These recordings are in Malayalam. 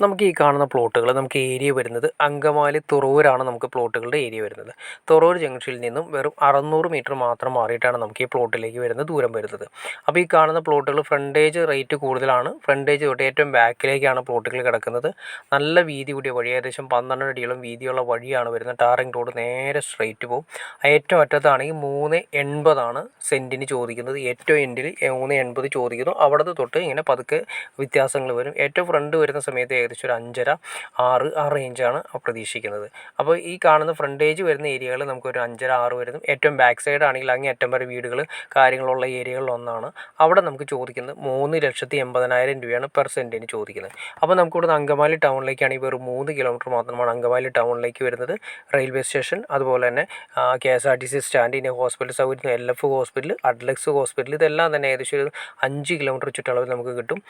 നമുക്ക് ഈ കാണുന്ന പ്ലോട്ടുകൾ നമുക്ക് ഏരിയ വരുന്നത് അങ്കമാലി തുറവൂരാണ് നമുക്ക് പ്ലോട്ടുകളുടെ ഏരിയ വരുന്നത്. തുറവൂർ ജംഗ്ഷനിൽ നിന്നും വെറും 600 മീറ്റർ മാത്രം മാറിയിട്ടാണ് നമുക്ക് ഈ പ്ലോട്ടിലേക്ക് വരുന്ന ദൂരം വരുന്നത്. അപ്പോൾ ഈ കാണുന്ന പ്ലോട്ടുകൾ ഫ്രണ്ടേജ് റേറ്റ് കൂടുതലാണ്. ഫ്രണ്ടേജ് തൊട്ട് ഏറ്റവും ബാക്കിലേക്കാണ് പ്ലോട്ടുകൾ കിടക്കുന്നത്. നല്ല വീതി കൂടിയ വഴി, ഏകദേശം 12 അടിയോളം വീതിയുള്ള വഴിയാണ് വരുന്നത്. ടാറിംഗ് റോഡ് നേരെ സ്ട്രൈറ്റ് പോകും. ഏറ്റവും അറ്റത്താണെങ്കിൽ 3.80 സെൻറ്റിന് ചോദിക്കുന്നത്. ഏറ്റവും എൻഡിൽ 3.80 ചോദിക്കുന്നു. അവിടുത്തെ തൊട്ട് ഇങ്ങനെ പതുക്കെ വ്യത്യാസങ്ങൾ വരും. ഏറ്റവും ഫ്രണ്ട് വരുന്ന സമയത്ത് ഏകദേശം ഒരു 5.5, 6 ആ റേഞ്ചാണ് പ്രതീക്ഷിക്കുന്നത്. അപ്പോൾ ഈ കാണുന്ന ഫ്രണ്ടേജ് വരുന്ന ഏരിയകൾ നമുക്കൊരു 5.5, 6 വരുന്നു. ഏറ്റവും ബാക്ക് സൈഡ് ആണെങ്കിൽ അങ്ങേ അറ്റം വരെ വീടുകൾ കാര്യങ്ങളുള്ള ഏരിയകളിലൊന്നാണ്. അവിടെ നമുക്ക് ചോദിക്കുന്നത് 3,80,000 രൂപയാണ് പെർ സെൻറ്റിന് ചോദിക്കുന്നത്. അപ്പോൾ നമുക്കിവിടുന്ന് അങ്കമാലി ടൗണിലേക്കാണെങ്കിൽ വെറും 3 കിലോമീറ്റർ മാത്രമാണ് അങ്കമാലി ടൗണിലേക്ക് വരുന്നത്. റെയിൽവേ സ്റ്റേഷൻ, അതുപോലെ തന്നെ KSRTC സ്റ്റാൻഡ്, ഇനി ഹോസ്പിറ്റൽ സൗകര്യം, LF ഹോസ്പിറ്റൽ, അഡ്ലക്സ് ഹോസ്പിറ്റൽ, ഇതെല്ലാം തന്നെ ഏകദേശം ഒരു 5 കിലോമീറ്റർ ചുറ്റളവിൽ നമുക്ക് കിട്ടും.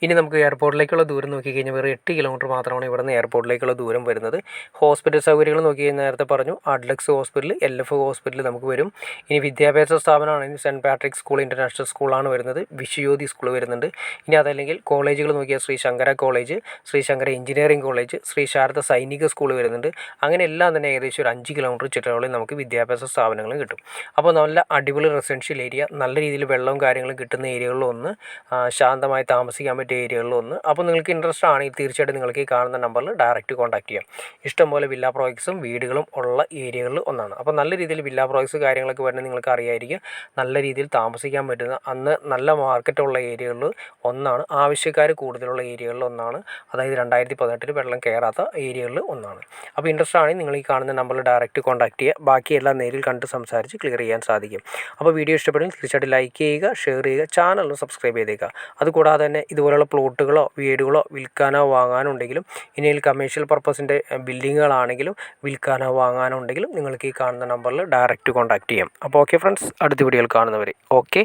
ഇനി നമുക്ക് എയർപോർട്ടിലേക്കുള്ള ദൂരം നോക്കിക്കഴിഞ്ഞാൽ വെറും 8 കിലോമീറ്റർ മാത്രമാണ് ഇവിടുന്ന് എയർപോർട്ടിലേക്കുള്ള ദൂരം വരുന്നത്. ഹോസ്പിറ്റൽ സൗകര്യങ്ങൾ നോക്കിക്കഴിഞ്ഞാൽ നേരത്തെ പറഞ്ഞു, അഡ്ലക്സ് ഹോസ്പിറ്റൽ, LF ഹോസ്പിറ്റൽ നമുക്ക് വരും. ഇനി വിദ്യാഭ്യാസ സ്ഥാപനമാണെങ്കിൽ സെൻറ്റ് പാട്രിക് സ്കൂൾ ഇൻ്റർനാഷണൽ സ്കൂളാണ് വരുന്നത്. വിശ്വജ്യോതി സ്കൂൾ വരുന്നുണ്ട്. ഇനി അതല്ലെങ്കിൽ കോളേജുകൾ നോക്കിയാൽ Sree Sankara college, Sree Sankara engineering college, Sree Sarada Sainik school വരുന്നുണ്ട്. അങ്ങനെ എല്ലാം തന്നെ ഏകദേശം ഒരു 5 കിലോമീറ്റർ ചുറ്റളവിൽ നമുക്ക് വിദ്യാഭ്യാസ സ്ഥാപനങ്ങളും കിട്ടും. അപ്പോൾ നല്ല അടിപൊളി റെസിഡൻഷ്യൽ ഏരിയ, നല്ല രീതിയിൽ വെള്ളവും കാര്യങ്ങളും കിട്ടുന്ന ഏരിയകളിലൊന്ന്, ശാന്തമായി താമസിക്കാൻ പറ്റിയ ഏരിയകളിലൊന്ന്. അപ്പോൾ നിങ്ങൾക്ക് ഇൻട്രസ്റ്റ് ആണെങ്കിൽ തീർച്ചയായിട്ടും നിങ്ങൾക്ക് ഈ കാണുന്ന നമ്പറിൽ ഡയറക്റ്റ് കോൺടാക്ട് ചെയ്യാം. ഇഷ്ടംപോലെ വില്ല പ്രോജക്ട്സും വീടുകളും ഉള്ള ഏരിയകളിൽ ഒന്നാണ്. അപ്പോൾ നല്ല രീതിയിൽ വില്ല പ്രോജക്ട്സ് കാര്യങ്ങളൊക്കെ വരുന്നത് നിങ്ങൾക്ക് അറിയായിരിക്കും. നല്ല രീതിയിൽ താമസിക്കാൻ പറ്റുന്ന, അന്ന് നല്ല മാർക്കറ്റുള്ള ഏരിയകളിൽ ഒന്നാണ്, ആവശ്യക്കാർ കൂടുതലുള്ള ഏരിയകളിൽ ഒന്നാണ്. അതായത് 2018 വെള്ളം കയറാത്ത ഏരിയകളിൽ ഒന്നാണ്. അപ്പോൾ ഇൻട്രസ്റ്റ് ആണെങ്കിൽ നിങ്ങൾ ഈ കാണുന്ന നമ്പറിൽ ഡയറക്റ്റ് കോൺടാക്ട് ചെയ്യുക. ബാക്കിയെല്ലാം നേരിൽ കണ്ട് സംസാരിച്ച് ക്ലിയർ ചെയ്യാൻ സാധിക്കും. അപ്പോൾ വീഡിയോ ഇഷ്ടപ്പെടുമെങ്കിൽ തീർച്ചയായിട്ടും ലൈക്ക് ചെയ്യുക, ഷെയർ ചെയ്യുക, ചാനലിന് സബ്സ്ക്രൈബ് ചെയ്തേക്കുക. അതുകൂടാതെ തന്നെ ഇതുപോലുള്ള പ്ലോട്ടുകളോ വീടുകളോ വിൽക്കാനോ വാങ്ങാനോ ഉണ്ടെങ്കിലും, ഇനിയിൽ കമേഴ്ഷ്യൽ പർപ്പസിൻ്റെ ബിൽഡിങ്ങുകളാണെങ്കിലും വിൽക്കാനോ വാങ്ങാനോ ഉണ്ടെങ്കിലും നിങ്ങൾക്ക് ഈ കാണുന്ന നമ്പറിൽ ഡയറക്റ്റ് കോൺടാക്ട് ചെയ്യാം. അപ്പോൾ ഓക്കെ ഫ്രണ്ട്സ്, അടുത്ത വീഡിയോയിൽ കാണുന്നവരെ ഓക്കെ.